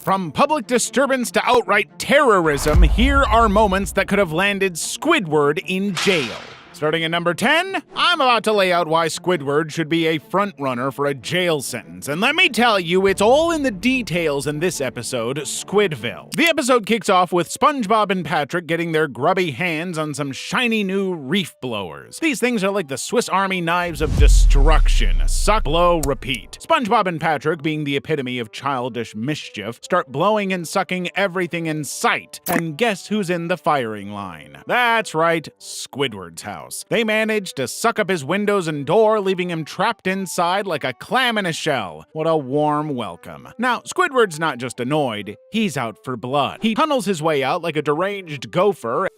From public disturbance to outright terrorism, here are moments that could have landed Squidward in jail. Starting at number 10, I'm about to lay out why Squidward should be a frontrunner for a jail sentence. And let me tell you, it's all in the details in this episode, Squidville. The episode kicks off with SpongeBob and Patrick getting their grubby hands on some shiny new reef blowers. These things are like the Swiss Army knives of destruction. Suck, blow, repeat. SpongeBob and Patrick, being the epitome of childish mischief, start blowing and sucking everything in sight. And guess who's in the firing line? That's right, Squidward's house. They manage to suck up his windows and door, leaving him trapped inside like a clam in a shell. What a warm welcome. Now, Squidward's not just annoyed, he's out for blood. He tunnels his way out like a deranged gopher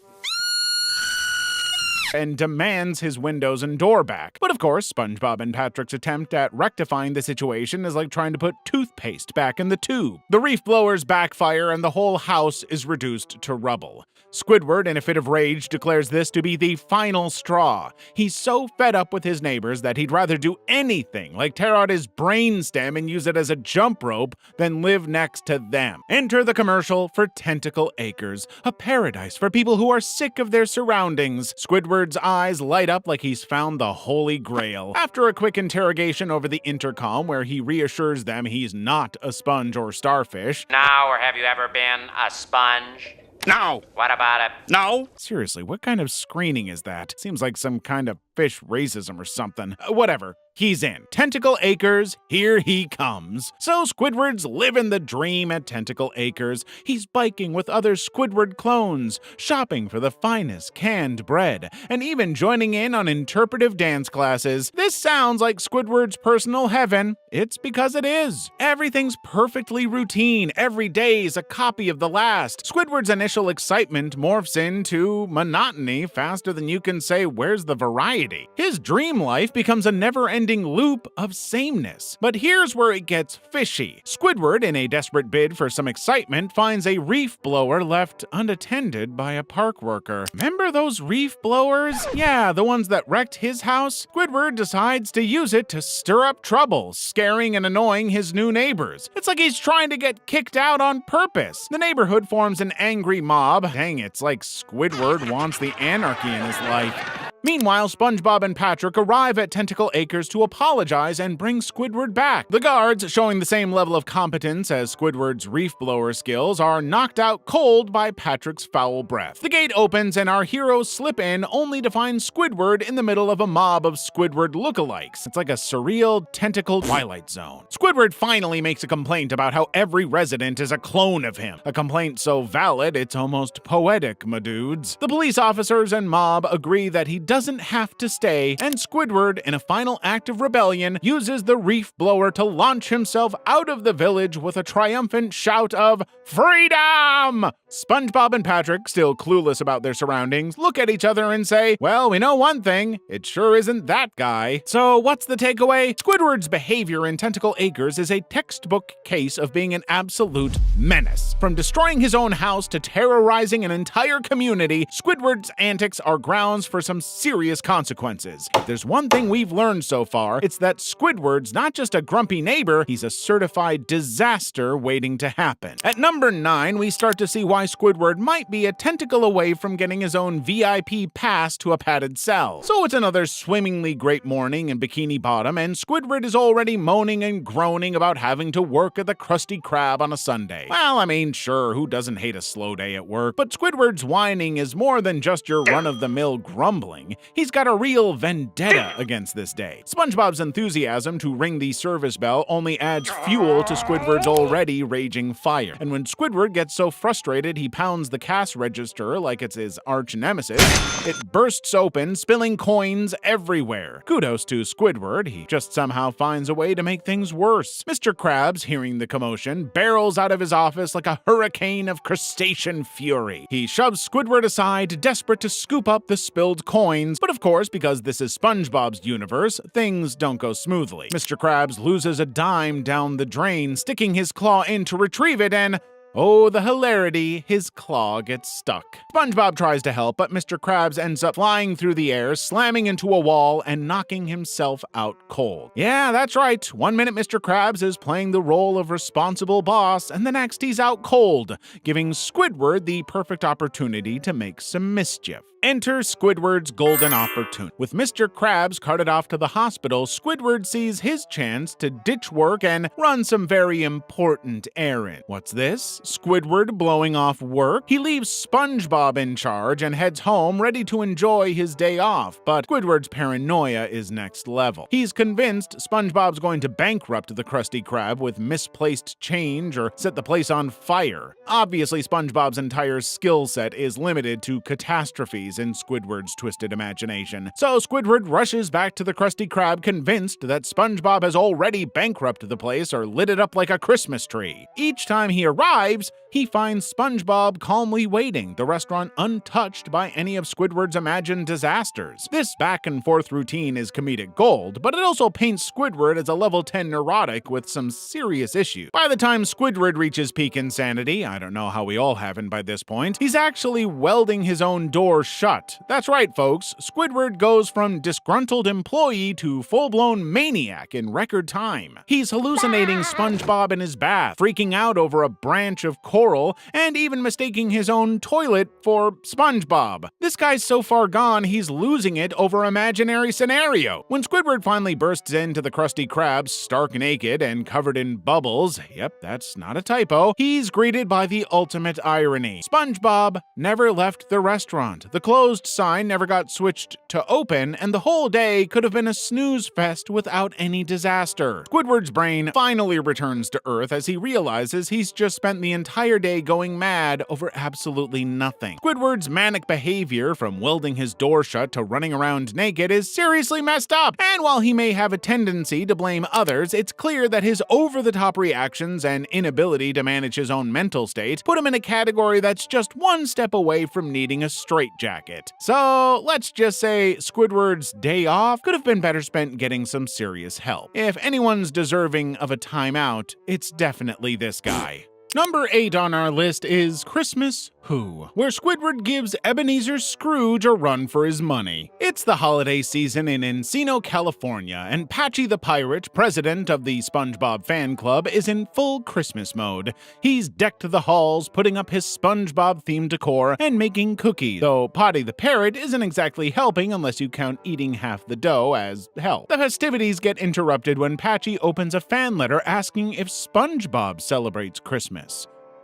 and demands his windows and door back. But of course, SpongeBob and Patrick's attempt at rectifying the situation is like trying to put toothpaste back in the tube. The reef blowers backfire and the whole house is reduced to rubble. Squidward, in a fit of rage, declares this to be the final straw. He's so fed up with his neighbors that he'd rather do anything, like tear out his brainstem and use it as a jump rope, than live next to them. Enter the commercial for Tentacle Acres, a paradise for people who are sick of their surroundings. Squidward's eyes light up like he's found the Holy Grail. After a quick interrogation over the intercom where he reassures them he's not a sponge or starfish. No, or have you ever been a sponge? No! What about it? No! Seriously, what kind of screening is that? Seems like some kind of fish racism or something. Whatever. He's in. Tentacle Acres, here he comes. So Squidward's living the dream at Tentacle Acres. He's biking with other Squidward clones, shopping for the finest canned bread, and even joining in on interpretive dance classes. This sounds like Squidward's personal heaven. It's because it is. Everything's perfectly routine. Every day is a copy of the last. Squidward's initial excitement morphs into monotony faster than you can say, where's the variety? His dream life becomes a never-ending loop of sameness. But here's where it gets fishy. Squidward, in a desperate bid for some excitement, finds a reef blower left unattended by a park worker. Remember those reef blowers? Yeah, the ones that wrecked his house? Squidward decides to use it to stir up trouble, scaring and annoying his new neighbors. It's like he's trying to get kicked out on purpose. The neighborhood forms an angry mob. Dang, it's like Squidward wants the anarchy in his life. Meanwhile, SpongeBob and Patrick arrive at Tentacle Acres to apologize and bring Squidward back. The guards, showing the same level of competence as Squidward's reef blower skills, are knocked out cold by Patrick's foul breath. The gate opens and our heroes slip in, only to find Squidward in the middle of a mob of Squidward lookalikes. It's like a surreal, tentacled Twilight Zone. Squidward finally makes a complaint about how every resident is a clone of him. A complaint so valid, it's almost poetic, my dudes. The police officers and mob agree that he doesn't have to stay, and Squidward, in a final act of rebellion, uses the reef blower to launch himself out of the village with a triumphant shout of freedom! SpongeBob and Patrick, still clueless about their surroundings, look at each other and say, well, we know one thing, it sure isn't that guy. So what's the takeaway? Squidward's behavior in Tentacle Acres is a textbook case of being an absolute menace. From destroying his own house to terrorizing an entire community, Squidward's antics are grounds for some serious consequences. If there's one thing we've learned so far, it's that Squidward's not just a grumpy neighbor, he's a certified disaster waiting to happen. At number 9, we start to see why Squidward might be a tentacle away from getting his own VIP pass to a padded cell. So it's another swimmingly great morning in Bikini Bottom, and Squidward is already moaning and groaning about having to work at the Krusty Krab on a Sunday. Well, I mean, sure, who doesn't hate a slow day at work? But Squidward's whining is more than just your run-of-the-mill grumbling. He's got a real vendetta against this day. SpongeBob's enthusiasm to ring the service bell only adds fuel to Squidward's already raging fire. And when Squidward gets so frustrated he pounds the cash register like it's his arch nemesis, it bursts open, spilling coins everywhere. Kudos to Squidward, he just somehow finds a way to make things worse. Mr. Krabs, hearing the commotion, barrels out of his office like a hurricane of crustacean fury. He shoves Squidward aside, desperate to scoop up the spilled coins, but of course, because this is SpongeBob's universe, things don't go smoothly. Mr. Krabs loses a dime down the drain, sticking his claw in to retrieve it, and Oh, the hilarity, his claw gets stuck. SpongeBob tries to help, but Mr. Krabs ends up flying through the air, slamming into a wall, and knocking himself out cold. Yeah, that's right. 1 minute Mr. Krabs is playing the role of responsible boss, and the next he's out cold, giving Squidward the perfect opportunity to make some mischief. Enter Squidward's golden opportunity. With Mr. Krabs carted off to the hospital, Squidward sees his chance to ditch work and run some very important errand. What's this? Squidward blowing off work? He leaves SpongeBob in charge and heads home ready to enjoy his day off, but Squidward's paranoia is next level. He's convinced SpongeBob's going to bankrupt the Krusty Krab with misplaced change or set the place on fire. Obviously, SpongeBob's entire skill set is limited to catastrophes in Squidward's twisted imagination. So Squidward rushes back to the Krusty Krab convinced that SpongeBob has already bankrupted the place or lit it up like a Christmas tree. Each time he arrives, he finds SpongeBob calmly waiting, the restaurant untouched by any of Squidward's imagined disasters. This back and forth routine is comedic gold, but it also paints Squidward as a level 10 neurotic with some serious issues. By the time Squidward reaches peak insanity, I don't know how we all haven't by this point, he's actually welding his own door shut. That's right, folks. Squidward goes from disgruntled employee to full-blown maniac in record time. He's hallucinating SpongeBob in his bath, freaking out over a branch of coral, and even mistaking his own toilet for SpongeBob. This guy's so far gone, he's losing it over imaginary scenario. When Squidward finally bursts into the Krusty Krab, stark naked and covered in bubbles, yep, that's not a typo, he's greeted by the ultimate irony. SpongeBob never left the restaurant. The closed sign never got switched to open, and the whole day could have been a snooze fest without any disaster. Squidward's brain finally returns to Earth as he realizes he's just spent the entire day going mad over absolutely nothing. Squidward's manic behavior, from welding his door shut to running around naked, is seriously messed up. And while he may have a tendency to blame others, it's clear that his over-the-top reactions and inability to manage his own mental state put him in a category that's just one step away from needing a straitjacket. So let's just say Squidward's day off could have been better spent getting some serious help. If anyone's deserving of a timeout, it's definitely this guy. Number 8 on our list is Christmas Who, where Squidward gives Ebenezer Scrooge a run for his money. It's the holiday season in Encino, California, and Patchy the Pirate, president of the SpongeBob fan club, is in full Christmas mode. He's decked the halls, putting up his SpongeBob-themed decor, and making cookies, though Potty the Parrot isn't exactly helping unless you count eating half the dough as help. The festivities get interrupted when Patchy opens a fan letter asking if SpongeBob celebrates Christmas.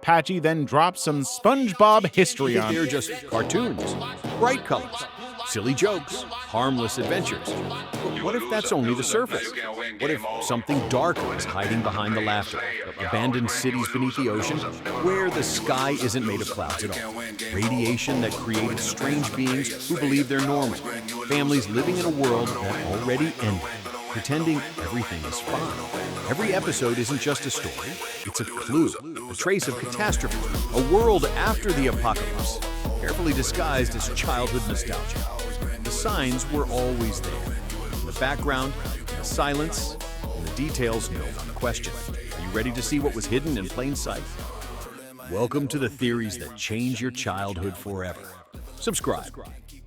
Patchy then drops some SpongeBob history on. They're just cartoons, bright colors, silly jokes, harmless adventures. But what if that's only the surface? What if something darker is hiding behind the laughter? Abandoned cities beneath the ocean, where the sky isn't made of clouds at all. Radiation that created strange beings who believe they're normal. Families living in a world that already ended, pretending everything is fine. Every episode isn't just a story, it's a clue, a trace of catastrophe, a world after the apocalypse, carefully disguised as childhood nostalgia. The signs were always there. The background, the silence, and the details no one questioned. Are you ready to see what was hidden in plain sight? Welcome to the theories that change your childhood forever. Subscribe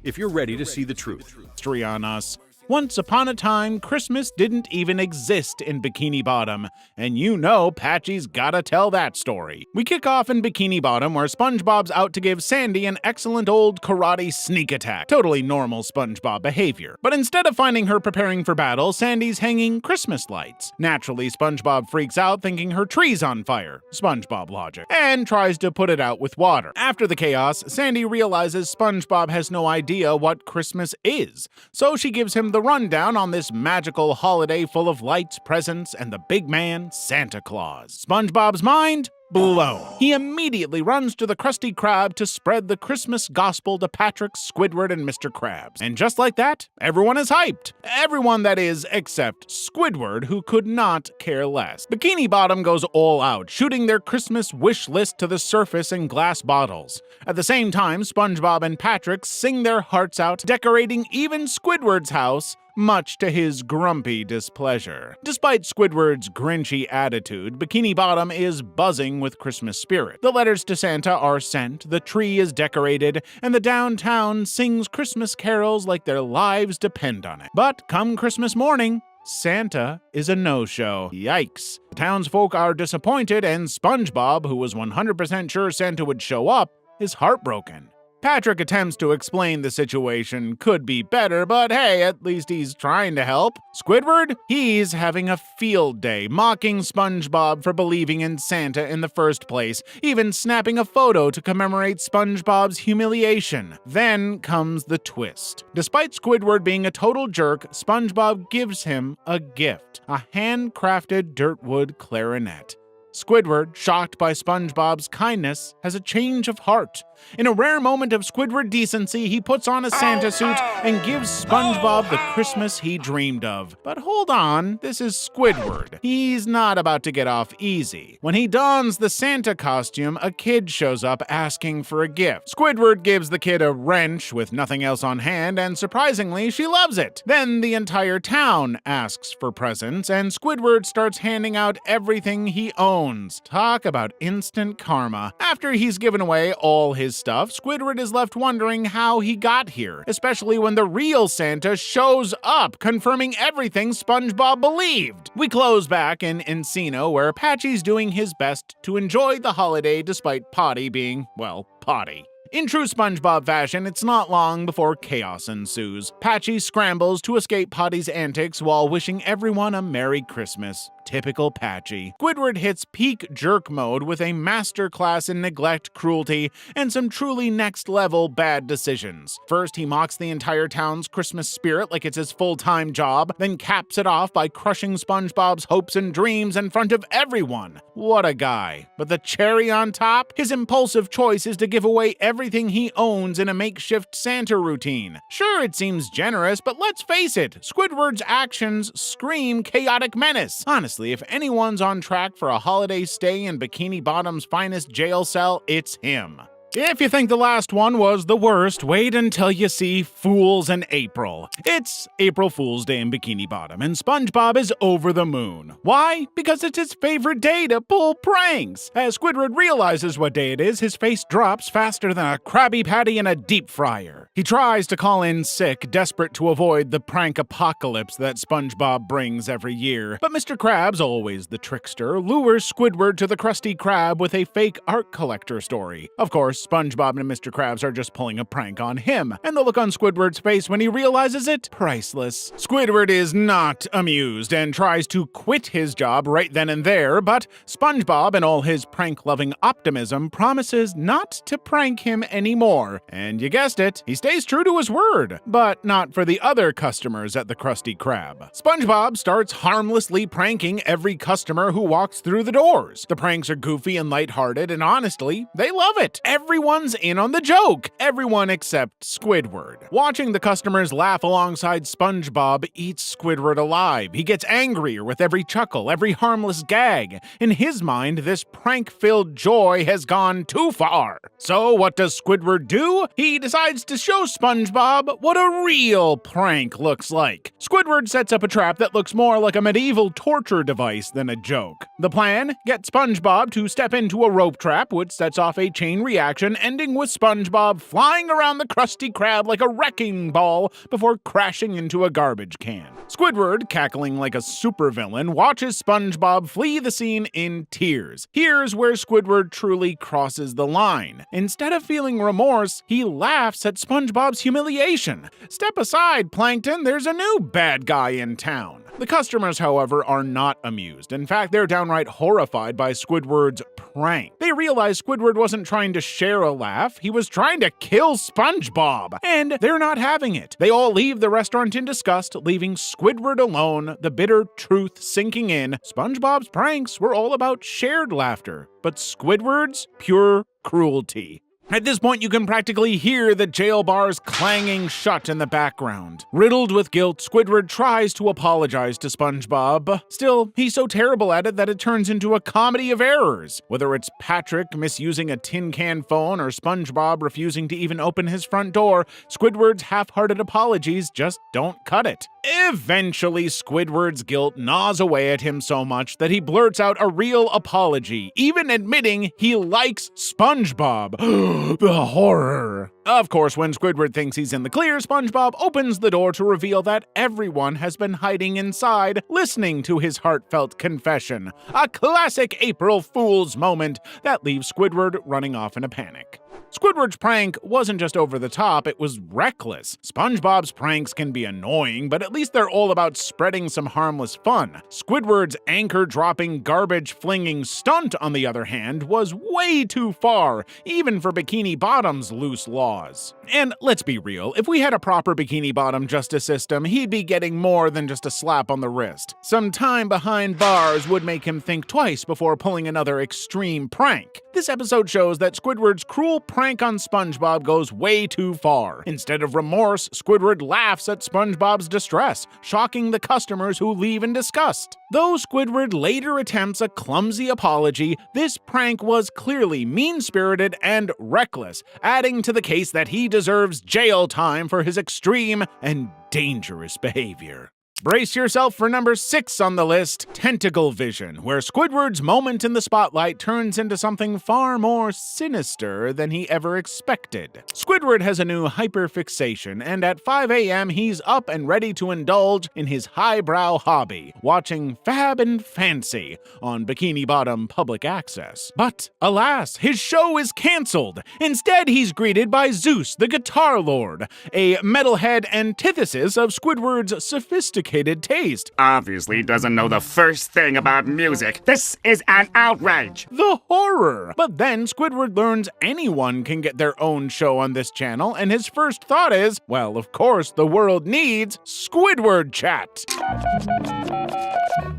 if you're ready to see the truth. History on us. Once upon a time, Christmas didn't even exist in Bikini Bottom, and you know Patchy's gotta tell that story. We kick off in Bikini Bottom, where SpongeBob's out to give Sandy an excellent old karate sneak attack. Totally normal SpongeBob behavior. But instead of finding her preparing for battle, Sandy's hanging Christmas lights. Naturally, SpongeBob freaks out thinking her tree's on fire, SpongeBob logic, and tries to put it out with water. After the chaos, Sandy realizes SpongeBob has no idea what Christmas is, so she gives him the rundown on this magical holiday full of lights, presents, and the big man, Santa Claus. SpongeBob's mind blown. He immediately runs to the Krusty Krab to spread the Christmas gospel to Patrick, Squidward, and Mr. Krabs. And just like that, everyone is hyped. Everyone, that is, except Squidward, who could not care less. Bikini Bottom goes all out, shooting their Christmas wish list to the surface in glass bottles. At the same time, SpongeBob and Patrick sing their hearts out, decorating even Squidward's house much to his grumpy displeasure. Despite Squidward's grinchy attitude, Bikini Bottom is buzzing with Christmas spirit. The letters to Santa are sent, the tree is decorated, and the downtown sings Christmas carols like their lives depend on it. But come Christmas morning, Santa is a no-show. Yikes. The townsfolk are disappointed, and SpongeBob, who was 100% sure Santa would show up, is heartbroken. Patrick attempts to explain the situation could be better, but hey, at least he's trying to help. Squidward? He's having a field day, mocking SpongeBob for believing in Santa in the first place, even snapping a photo to commemorate SpongeBob's humiliation. Then comes the twist. Despite Squidward being a total jerk, SpongeBob gives him a gift, a handcrafted dirtwood clarinet. Squidward, shocked by SpongeBob's kindness, has a change of heart. In a rare moment of Squidward decency, he puts on a Santa suit and gives SpongeBob the Christmas he dreamed of. But hold on, this is Squidward. He's not about to get off easy. When he dons the Santa costume, a kid shows up asking for a gift. Squidward gives the kid a wrench with nothing else on hand, and surprisingly, she loves it. Then the entire town asks for presents, and Squidward starts handing out everything he owns. Talk about instant karma. After he's given away all his stuff, Squidward is left wondering how he got here, especially when the real Santa shows up, confirming everything SpongeBob believed. We close back in Encino, where Patchy's doing his best to enjoy the holiday despite Potty being, well, Potty. In true SpongeBob fashion, it's not long before chaos ensues. Patchy scrambles to escape Potty's antics while wishing everyone a Merry Christmas. Typical Patchy. Squidward hits peak jerk mode with a masterclass in neglect, cruelty, and some truly next-level bad decisions. First, he mocks the entire town's Christmas spirit like it's his full-time job, then caps it off by crushing SpongeBob's hopes and dreams in front of everyone. What a guy. But the cherry on top? His impulsive choice is to give away everything he owns in a makeshift Santa routine. Sure, it seems generous, but let's face it, Squidward's actions scream chaotic menace. Honestly, if anyone's on track for a holiday stay in Bikini Bottom's finest jail cell, it's him. If you think the last one was the worst, wait until you see Fools in April. It's April Fool's Day in Bikini Bottom, and SpongeBob is over the moon. Why? Because it's his favorite day to pull pranks. As Squidward realizes what day it is, his face drops faster than a Krabby Patty in a deep fryer. He tries to call in sick, desperate to avoid the prank apocalypse that SpongeBob brings every year. But Mr. Krabs, always the trickster, lures Squidward to the Krusty Krab with a fake art collector story. Of course, SpongeBob and Mr. Krabs are just pulling a prank on him, and the look on Squidward's face when he realizes it? Priceless. Squidward is not amused and tries to quit his job right then and there, but SpongeBob, in all his prank-loving optimism, promises not to prank him anymore. And you guessed it, he stays true to his word, but not for the other customers at the Krusty Krab. SpongeBob starts harmlessly pranking every customer who walks through the doors. The pranks are goofy and lighthearted, and honestly, they love it. Everyone's in on the joke. Everyone except Squidward. Watching the customers laugh alongside SpongeBob eats Squidward alive. He gets angrier with every chuckle, every harmless gag. In his mind, this prank-filled joy has gone too far. So what does Squidward do? He decides to show SpongeBob what a real prank looks like. Squidward sets up a trap that looks more like a medieval torture device than a joke. The plan? Get SpongeBob to step into a rope trap, which sets off a chain reaction, ending with SpongeBob flying around the Krusty Krab like a wrecking ball before crashing into a garbage can. Squidward, cackling like a supervillain, watches SpongeBob flee the scene in tears. Here's where Squidward truly crosses the line. Instead of feeling remorse, he laughs at SpongeBob's humiliation. Step aside, Plankton, there's a new bad guy in town. The customers, however, are not amused. In fact, they're downright horrified by Squidward's prank. They realize Squidward wasn't trying to share a laugh, he was trying to kill SpongeBob. And they're not having it. They all leave the restaurant in disgust, leaving Squidward alone, the bitter truth sinking in. SpongeBob's pranks were all about shared laughter, but Squidward's pure cruelty. At this point, you can practically hear the jail bars clanging shut in the background. Riddled with guilt, Squidward tries to apologize to SpongeBob. Still, he's so terrible at it that it turns into a comedy of errors. Whether it's Patrick misusing a tin can phone or SpongeBob refusing to even open his front door, Squidward's half-hearted apologies just don't cut it. Eventually, Squidward's guilt gnaws away at him so much that he blurts out a real apology, even admitting he likes SpongeBob. The horror! Of course, when Squidward thinks he's in the clear, SpongeBob opens the door to reveal that everyone has been hiding inside, listening to his heartfelt confession. A classic April Fool's moment that leaves Squidward running off in a panic. Squidward's prank wasn't just over the top, it was reckless. SpongeBob's pranks can be annoying, but at least they're all about spreading some harmless fun. Squidward's anchor-dropping, garbage-flinging stunt, on the other hand, was way too far, even for Bikini Bottom's loose laws. And let's be real, if we had a proper Bikini Bottom justice system, he'd be getting more than just a slap on the wrist. Some time behind bars would make him think twice before pulling another extreme prank. This episode shows that Squidward's cruel prank on SpongeBob goes way too far. Instead of remorse, Squidward laughs at SpongeBob's distress, shocking the customers who leave in disgust. Though Squidward later attempts a clumsy apology, this prank was clearly mean-spirited and reckless, adding to the case that he deserves jail time for his extreme and dangerous behavior. Brace yourself for number 6 on the list, Tentacle Vision, where Squidward's moment in the spotlight turns into something far more sinister than he ever expected. Squidward has a new hyperfixation, and at 5 a.m. he's up and ready to indulge in his highbrow hobby, watching Fab and Fancy on Bikini Bottom Public Access. But, alas, his show is cancelled. Instead, he's greeted by Zeus, the Guitar Lord, a metalhead antithesis of Squidward's sophisticated taste. Obviously doesn't know the first thing about music. This is an outrage. The horror! But then Squidward learns anyone can get their own show on this channel, and his first thought is, well, of course, the world needs Squidward Chat.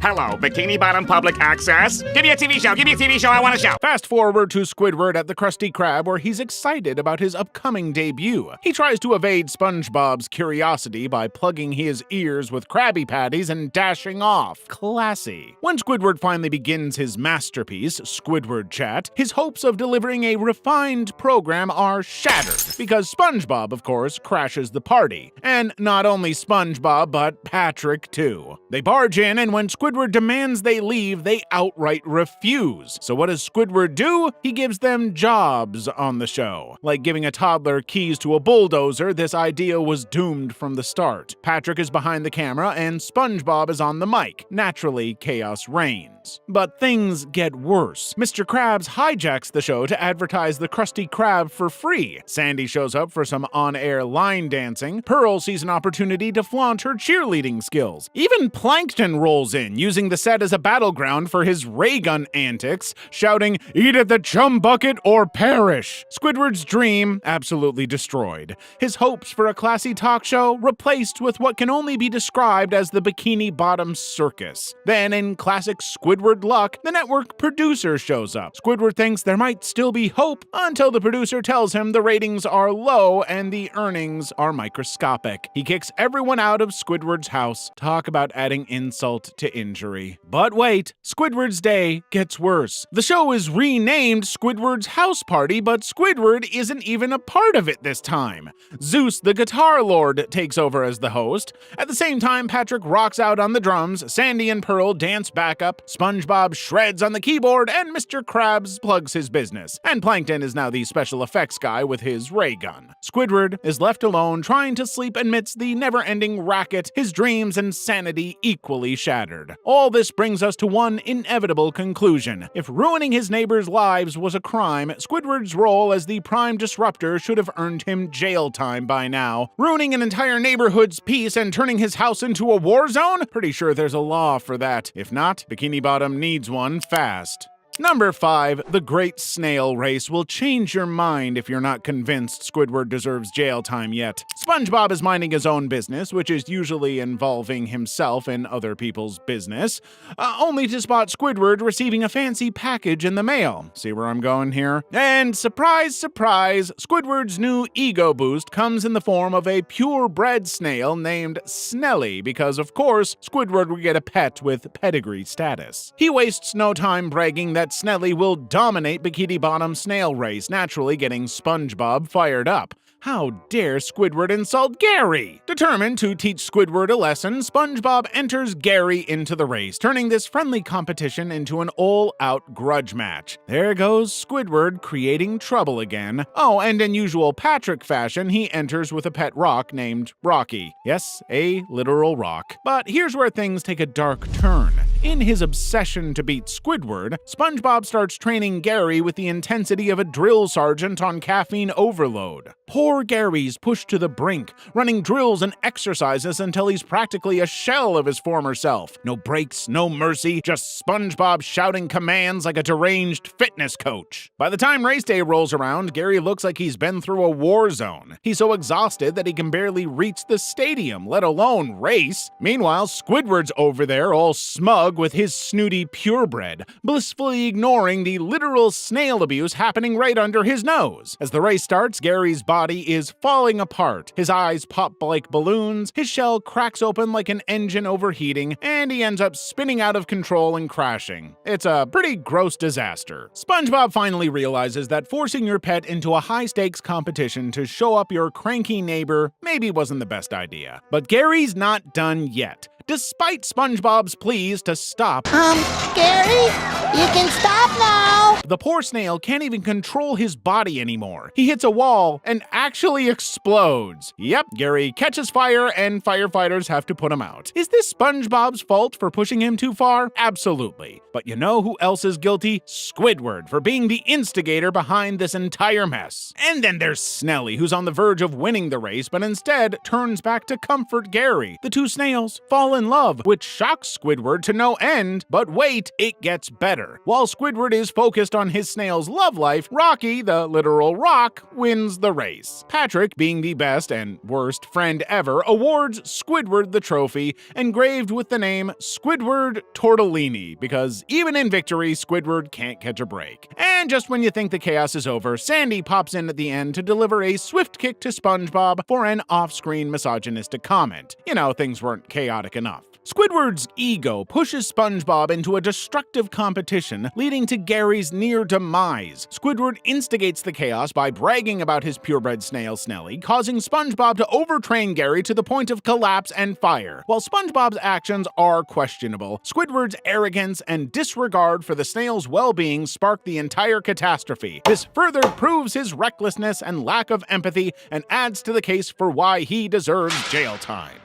Hello, Bikini Bottom Public Access. Give me a TV show, give me a TV show, I want a show. Fast forward to Squidward at the Krusty Krab, where he's excited about his upcoming debut. He tries to evade SpongeBob's curiosity by plugging his ears with Krabby Patties and dashing off. Classy. When Squidward finally begins his masterpiece, Squidward Chat, his hopes of delivering a refined program are shattered, because SpongeBob, of course, crashes the party. And not only SpongeBob, but Patrick, too. They barge in, and when Squidward demands they leave, they outright refuse. So what does Squidward do? He gives them jobs on the show. Like giving a toddler keys to a bulldozer, this idea was doomed from the start. Patrick is behind the camera, and SpongeBob is on the mic. Naturally, chaos reigns. But things get worse. Mr. Krabs hijacks the show to advertise the Krusty Krab for free. Sandy shows up for some on-air line dancing. Pearl sees an opportunity to flaunt her cheerleading skills. Even Plankton rolls in, using the set as a battleground for his ray gun antics, shouting, "Eat at the chum bucket or perish!" Squidward's dream absolutely destroyed. His hopes for a classy talk show replaced with what can only be described as the Bikini Bottom circus. Then, in classic Squidward luck, the network producer shows up. Squidward thinks there might still be hope until the producer tells him the ratings are low and the earnings are microscopic. He kicks everyone out of Squidward's house. Talk about adding insult to injury. But wait, Squidward's day gets worse. The show is renamed Squidward's House Party, but Squidward isn't even a part of it this time. Zeus, the Guitar Lord, takes over as the host. At the same time, Patrick rocks out on the drums, Sandy and Pearl dance backup, SpongeBob shreds on the keyboard, and Mr. Krabs plugs his business. And Plankton is now the special effects guy with his ray gun. Squidward is left alone, trying to sleep amidst the never-ending racket, his dreams and sanity equally shattered. All this brings us to one inevitable conclusion. If ruining his neighbors' lives was a crime, Squidward's role as the prime disruptor should have earned him jail time by now. Ruining an entire neighborhood's peace and turning his house into a war zone? Pretty sure there's a law for that. If not, Bikini Bottom needs one fast. Number 5, The Great Snail Race will change your mind if you're not convinced Squidward deserves jail time yet. SpongeBob is minding his own business, which is usually involving himself in other people's business, only to spot Squidward receiving a fancy package in the mail. See where I'm going here? And surprise, surprise, Squidward's new ego boost comes in the form of a purebred snail named Snelly, because of course, Squidward will get a pet with pedigree status. He wastes no time bragging that Snelly will dominate Bikini Bottom's snail race, naturally getting SpongeBob fired up. How dare Squidward insult Gary? Determined to teach Squidward a lesson, SpongeBob enters Gary into the race, turning this friendly competition into an all-out grudge match. There goes Squidward creating trouble again. Oh, and in usual Patrick fashion, he enters with a pet rock named Rocky. Yes, a literal rock. But here's where things take a dark turn. In his obsession to beat Squidward, SpongeBob starts training Gary with the intensity of a drill sergeant on caffeine overload. Poor Gary's pushed to the brink, running drills and exercises until he's practically a shell of his former self. No breaks, no mercy, just SpongeBob shouting commands like a deranged fitness coach. By the time race day rolls around, Gary looks like he's been through a war zone. He's so exhausted that he can barely reach the stadium, let alone race. Meanwhile, Squidward's over there all smug with his snooty purebred, blissfully ignoring the literal snail abuse happening right under his nose. As the race starts, Gary's body is falling apart. His eyes pop like balloons, his shell cracks open like an engine overheating, and he ends up spinning out of control and crashing. It's a pretty gross disaster. SpongeBob finally realizes that forcing your pet into a high-stakes competition to show up your cranky neighbor maybe wasn't the best idea. But Gary's not done yet. Despite SpongeBob's pleas to stop, Gary, you can stop now! The poor snail can't even control his body anymore. He hits a wall and actually explodes. Yep, Gary catches fire and firefighters have to put him out. Is this SpongeBob's fault for pushing him too far? Absolutely. But you know who else is guilty? Squidward, for being the instigator behind this entire mess. And then there's Snelly, who's on the verge of winning the race, but instead turns back to comfort Gary. The two snails fall in love, which shocks Squidward to no end, but wait, it gets better. While Squidward is focused on his snail's love life, Rocky, the literal rock, wins the race. Patrick, being the best and worst friend ever, awards Squidward the trophy, engraved with the name Squidward Tortellini, because even in victory, Squidward can't catch a break. And just when you think the chaos is over, Sandy pops in at the end to deliver a swift kick to SpongeBob for an off-screen misogynistic comment. You know, things weren't chaotic enough. Squidward's ego pushes SpongeBob into a destructive competition, leading to Gary's near demise. Squidward instigates the chaos by bragging about his purebred snail Snelly, causing SpongeBob to overtrain Gary to the point of collapse and fire. While SpongeBob's actions are questionable, Squidward's arrogance and disregard for the snail's well-being spark the entire catastrophe. This further proves his recklessness and lack of empathy and adds to the case for why he deserves jail time.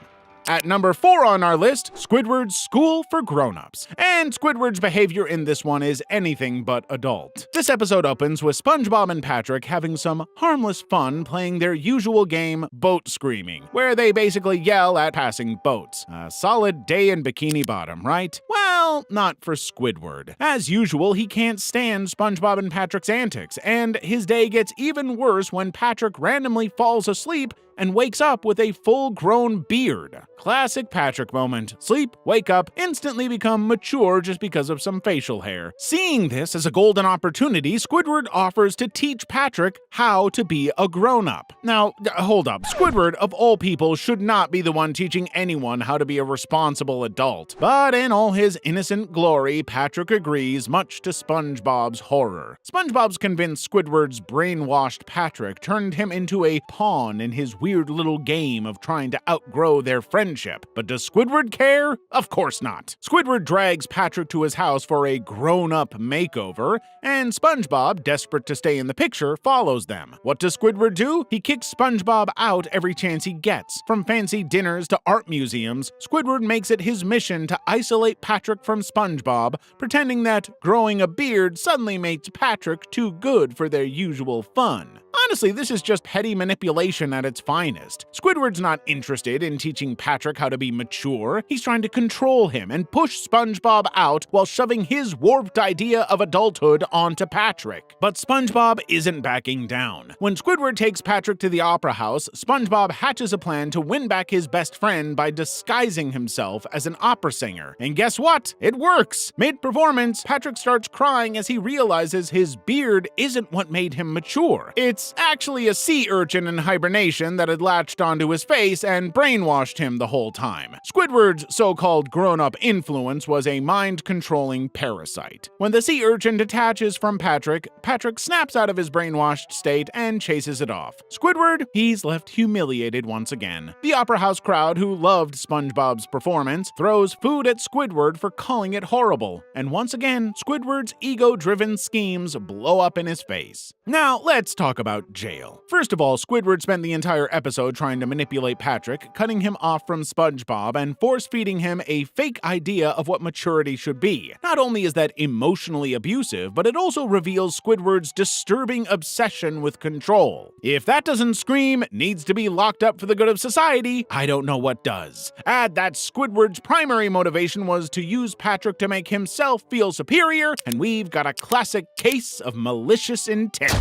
At number 4 on our list, Squidward's School for Grown-Ups. And Squidward's behavior in this one is anything but adult. This episode opens with SpongeBob and Patrick having some harmless fun playing their usual game, Boat Screaming, where they basically yell at passing boats. A solid day in Bikini Bottom, right? Well, not for Squidward. As usual, he can't stand SpongeBob and Patrick's antics, and his day gets even worse when Patrick randomly falls asleep and wakes up with a full-grown beard. Classic Patrick moment. Sleep, wake up, instantly become mature just because of some facial hair. Seeing this as a golden opportunity, Squidward offers to teach Patrick how to be a grown-up. Now, hold up. Squidward, of all people, should not be the one teaching anyone how to be a responsible adult. But in all his innocent glory, Patrick agrees, much to SpongeBob's horror. SpongeBob's convinced Squidward's brainwashed Patrick turned him into a pawn in his weird little game of trying to outgrow their friendship. But does Squidward care? Of course not. Squidward drags Patrick to his house for a grown-up makeover, and SpongeBob, desperate to stay in the picture, follows them. What does Squidward do? He kicks SpongeBob out every chance he gets. From fancy dinners to art museums, Squidward makes it his mission to isolate Patrick from SpongeBob, pretending that growing a beard suddenly makes Patrick too good for their usual fun. Honestly, this is just petty manipulation at its finest. Squidward's not interested in teaching Patrick how to be mature. He's trying to control him and push SpongeBob out while shoving his warped idea of adulthood onto Patrick. But SpongeBob isn't backing down. When Squidward takes Patrick to the opera house, SpongeBob hatches a plan to win back his best friend by disguising himself as an opera singer. And guess what? It works! Mid-performance, Patrick starts crying as he realizes his beard isn't what made him mature. It's actually a sea urchin in hibernation that had latched onto his face and brainwashed him the whole time. Squidward's so-called grown-up influence was a mind-controlling parasite. When the sea urchin detaches from Patrick, Patrick snaps out of his brainwashed state and chases it off. Squidward, he's left humiliated once again. The opera house crowd, who loved SpongeBob's performance, throws food at Squidward for calling it horrible. And once again, Squidward's ego-driven schemes blow up in his face. Now, let's talk about jail. First of all, Squidward spent the entire episode trying to manipulate Patrick, cutting him off from SpongeBob and force-feeding him a fake idea of what maturity should be. Not only is that emotionally abusive, but it also reveals Squidward's disturbing obsession with control. If that doesn't scream needs to be locked up for the good of society, I don't know what does. Add that Squidward's primary motivation was to use Patrick to make himself feel superior, and we've got a classic case of malicious intent.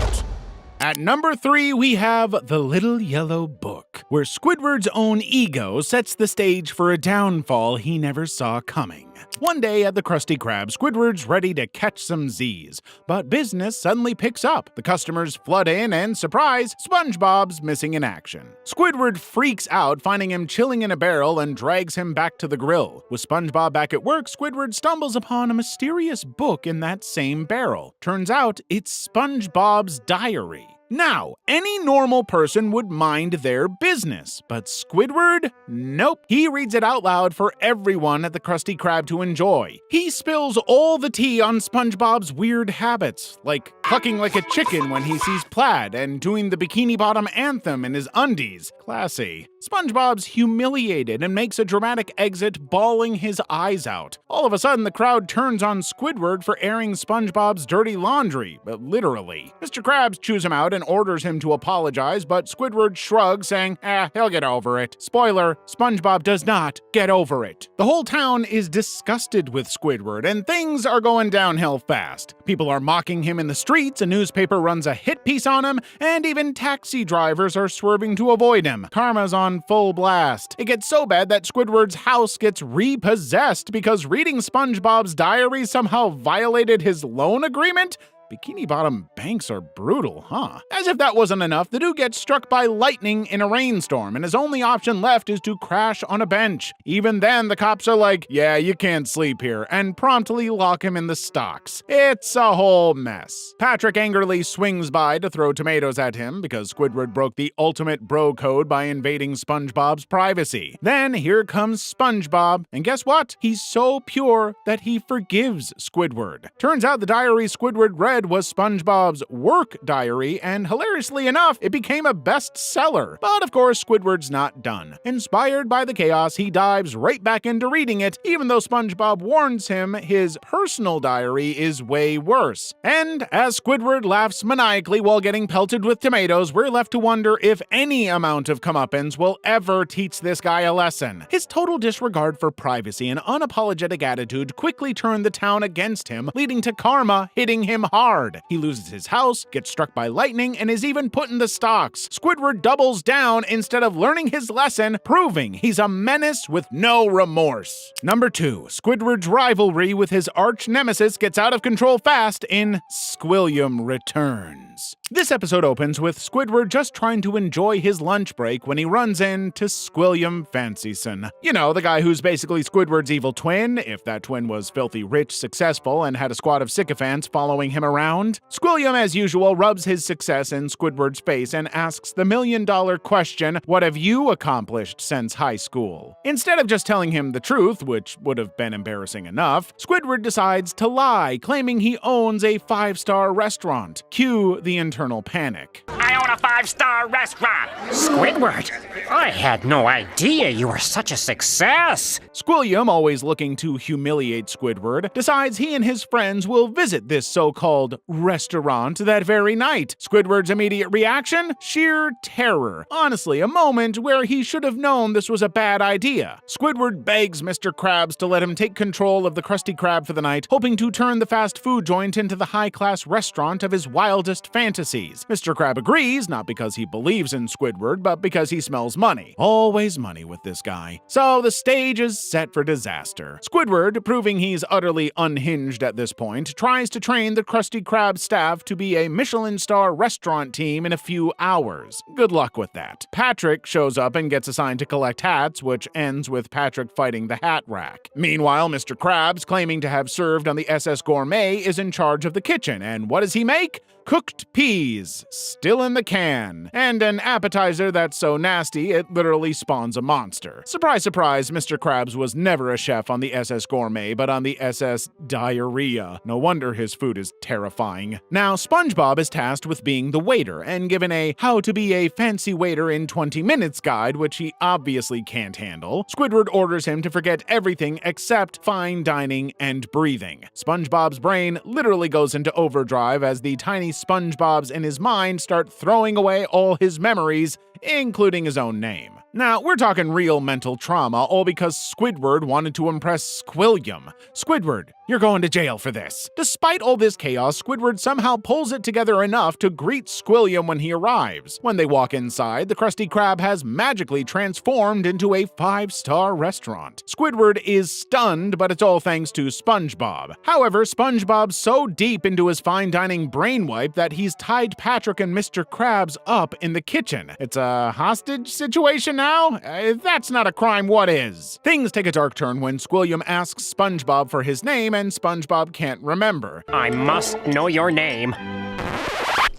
At number 3, we have The Little Yellow Book, where Squidward's own ego sets the stage for a downfall he never saw coming. One day at the Krusty Krab, Squidward's ready to catch some Z's, but business suddenly picks up. The customers flood in and, surprise, SpongeBob's missing in action. Squidward freaks out, finding him chilling in a barrel, and drags him back to the grill. With SpongeBob back at work, Squidward stumbles upon a mysterious book in that same barrel. Turns out it's SpongeBob's diary. Now, any normal person would mind their business, but Squidward? Nope. He reads it out loud for everyone at the Krusty Krab to enjoy. He spills all the tea on SpongeBob's weird habits, like clucking like a chicken when he sees plaid and doing the Bikini Bottom anthem in his undies. Classy. SpongeBob's humiliated and makes a dramatic exit, bawling his eyes out. All of a sudden, the crowd turns on Squidward for airing SpongeBob's dirty laundry, literally. Mr. Krabs chews him out and orders him to apologize, but Squidward shrugs, saying, he'll get over it. Spoiler, SpongeBob does not get over it. The whole town is disgusted with Squidward, and things are going downhill fast. People are mocking him in the streets, a newspaper runs a hit piece on him, and even taxi drivers are swerving to avoid him. Karma's on full blast. It gets so bad that Squidward's house gets repossessed because reading SpongeBob's diary somehow violated his loan agreement? Bikini Bottom banks are brutal, huh? As if that wasn't enough, the dude gets struck by lightning in a rainstorm, and his only option left is to crash on a bench. Even then, the cops are like, yeah, you can't sleep here, and promptly lock him in the stocks. It's a whole mess. Patrick angrily swings by to throw tomatoes at him because Squidward broke the ultimate bro code by invading SpongeBob's privacy. Then here comes SpongeBob, and guess what? He's so pure that he forgives Squidward. Turns out the diary Squidward read was SpongeBob's work diary, and hilariously enough, it became a bestseller. But of course, Squidward's not done. Inspired by the chaos, he dives right back into reading it, even though SpongeBob warns him his personal diary is way worse. And as Squidward laughs maniacally while getting pelted with tomatoes, we're left to wonder if any amount of comeuppance will ever teach this guy a lesson. His total disregard for privacy and unapologetic attitude quickly turned the town against him, leading to karma hitting him hard. He loses his house, gets struck by lightning, and is even put in the stocks. Squidward doubles down instead of learning his lesson, proving he's a menace with no remorse. Number 2, Squidward's rivalry with his arch nemesis gets out of control fast in Squilliam Returns. This episode opens with Squidward just trying to enjoy his lunch break when he runs into Squilliam Fancyson. You know, the guy who's basically Squidward's evil twin, if that twin was filthy rich, successful, and had a squad of sycophants following him around. Squilliam, as usual, rubs his success in Squidward's face and asks the million-dollar question, what have you accomplished since high school? Instead of just telling him the truth, which would have been embarrassing enough, Squidward decides to lie, claiming he owns a 5-star restaurant. Cue the internal panic. I own a 5-star restaurant. Squidward, I had no idea you were such a success. Squilliam, always looking to humiliate Squidward, decides he and his friends will visit this so-called so-called restaurant that very night. Squidward's immediate reaction? Sheer terror. Honestly, a moment where he should have known this was a bad idea. Squidward begs Mr. Krabs to let him take control of the Krusty Krab for the night, hoping to turn the fast food joint into the high-class restaurant of his wildest fantasies. Mr. Krab agrees, not because he believes in Squidward, but because he smells money. Always money with this guy. So the stage is set for disaster. Squidward, proving he's utterly unhinged at this point, tries to train the Krusty Krab staff to be a Michelin star restaurant team in a few hours. Good luck with that. Patrick shows up and gets assigned to collect hats, which ends with Patrick fighting the hat rack. Meanwhile, Mr. Krabs, claiming to have served on the SS Gourmet, is in charge of the kitchen, and what does he make? Cooked peas, still in the can, and an appetizer that's so nasty it literally spawns a monster. Surprise, surprise, Mr. Krabs was never a chef on the SS Gourmet, but on the SS Diarrhea. No wonder his food is terrifying. Now, SpongeBob is tasked with being the waiter, and given a how to be a fancy waiter in 20 minutes guide, which he obviously can't handle, Squidward orders him to forget everything except fine dining and breathing. SpongeBob's brain literally goes into overdrive as the tiny SpongeBobs in his mind start throwing away all his memories, including his own name. Now, we're talking real mental trauma, all because Squidward wanted to impress Squilliam. Squidward, you're going to jail for this. Despite all this chaos, Squidward somehow pulls it together enough to greet Squilliam when he arrives. When they walk inside, the Krusty Krab has magically transformed into a 5-star restaurant. Squidward is stunned, but it's all thanks to SpongeBob. However, SpongeBob's so deep into his fine dining brainwipe that he's tied Patrick and Mr. Krabs up in the kitchen. It's a hostage situation now? If that's not a crime, what is? Things take a dark turn when Squilliam asks SpongeBob for his name and SpongeBob can't remember. I must know your name.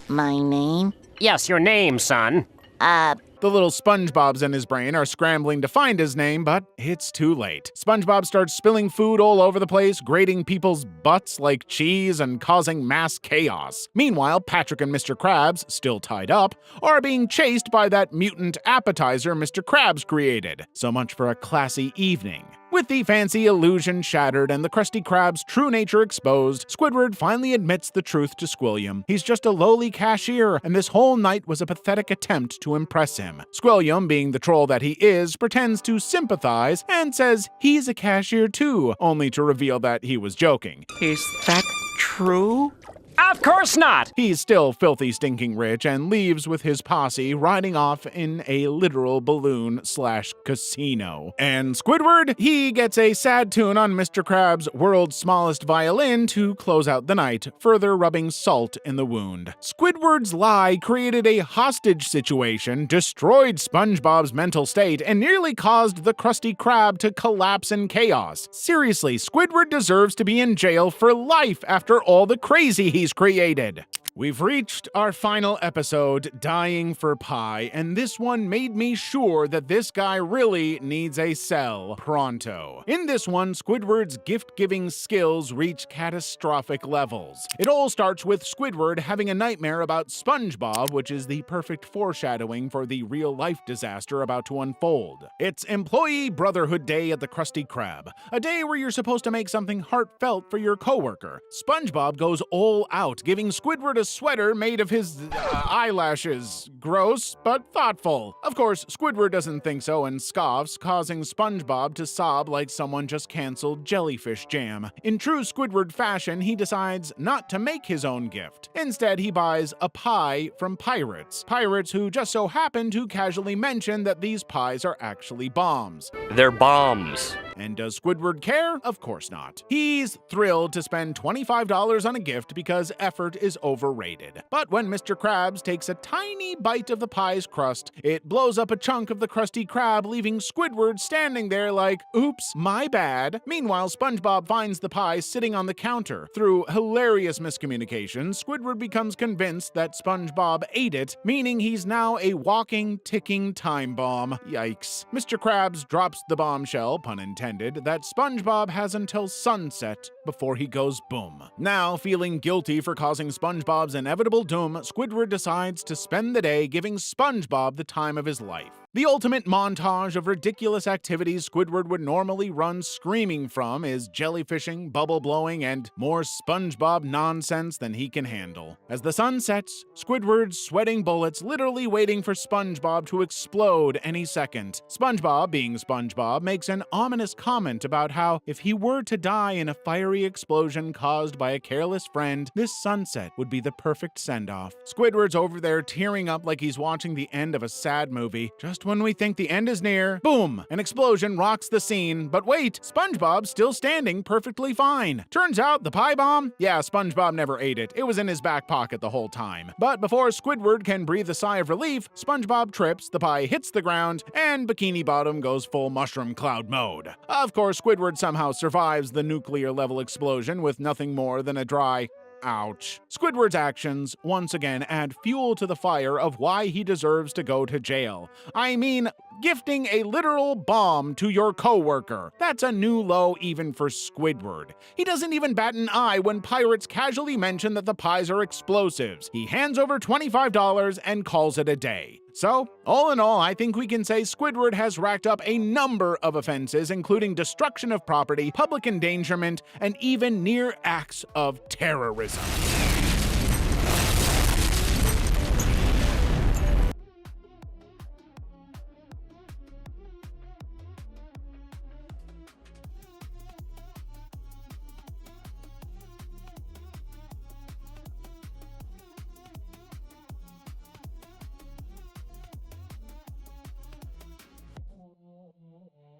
My name? Yes, your name, son. The little SpongeBobs in his brain are scrambling to find his name, but it's too late. SpongeBob starts spilling food all over the place, grating people's butts like cheese and causing mass chaos. Meanwhile, Patrick and Mr. Krabs, still tied up, are being chased by that mutant appetizer Mr. Krabs created. So much for a classy evening. With the fancy illusion shattered and the Krusty Krab's true nature exposed, Squidward finally admits the truth to Squilliam. He's just a lowly cashier, and this whole night was a pathetic attempt to impress him. Squilliam, being the troll that he is, pretends to sympathize and says he's a cashier too, only to reveal that he was joking. Is that true? Of course not! He's still filthy stinking rich and leaves with his posse riding off in a literal balloon/casino. And Squidward, he gets a sad tune on Mr. Krabs' world's smallest violin to close out the night, further rubbing salt in the wound. Squidward's lie created a hostage situation, destroyed SpongeBob's mental state, and nearly caused the Krusty Krab to collapse in chaos. Seriously, Squidward deserves to be in jail for life after all the crazy he's created. We've reached our final episode, Dying for Pie, and this one made me sure that this guy really needs a cell pronto. In this one, Squidward's gift-giving skills reach catastrophic levels. It all starts with Squidward having a nightmare about SpongeBob, which is the perfect foreshadowing for the real-life disaster about to unfold. It's Employee Brotherhood Day at the Krusty Krab, a day where you're supposed to make something heartfelt for your coworker. SpongeBob goes all out, giving Squidward a sweater made of his eyelashes. Gross, but thoughtful. Of course, Squidward doesn't think so and scoffs, causing SpongeBob to sob like someone just canceled Jellyfish Jam. In true Squidward fashion, he decides not to make his own gift. Instead, he buys a pie from pirates. Pirates who just so happen to casually mention that these pies are actually bombs. They're bombs. And does Squidward care? Of course not. He's thrilled to spend $25 on a gift because effort is overrated. But when Mr. Krabs takes a tiny bite of the pie's crust, it blows up a chunk of the Krusty Krab, leaving Squidward standing there like, oops, my bad. Meanwhile, SpongeBob finds the pie sitting on the counter. Through hilarious miscommunication, Squidward becomes convinced that SpongeBob ate it, meaning he's now a walking, ticking time bomb. Yikes. Mr. Krabs drops the bombshell, pun intended, that SpongeBob has until sunset before he goes boom. Now, feeling guilty for causing SpongeBob's inevitable doom, Squidward decides to spend the day giving SpongeBob the time of his life. The ultimate montage of ridiculous activities Squidward would normally run screaming from is jellyfishing, bubble blowing, and more SpongeBob nonsense than he can handle. As the sun sets, Squidward's sweating bullets literally waiting for SpongeBob to explode any second. SpongeBob, being SpongeBob, makes an ominous comment about how if he were to die in a fiery explosion caused by a careless friend, this sunset would be the perfect send-off. Squidward's over there tearing up like he's watching the end of a sad movie. Just when we think the end is near, boom! An explosion rocks the scene, but wait, SpongeBob's still standing perfectly fine. Turns out the pie bomb? Yeah, SpongeBob never ate it. It was in his back pocket the whole time. But before Squidward can breathe a sigh of relief, SpongeBob trips, the pie hits the ground, and Bikini Bottom goes full mushroom cloud mode. Of course, Squidward somehow survives the nuclear-level explosion with nothing more than a dry ouch. Squidward's actions once again add fuel to the fire of why he deserves to go to jail. I mean, gifting a literal bomb to your coworker. That's a new low even for Squidward. He doesn't even bat an eye when pirates casually mention that the pies are explosives. He hands over $25 and calls it a day. So, all in all, I think we can say Squidward has racked up a number of offenses, including destruction of property, public endangerment, and even near acts of terrorism.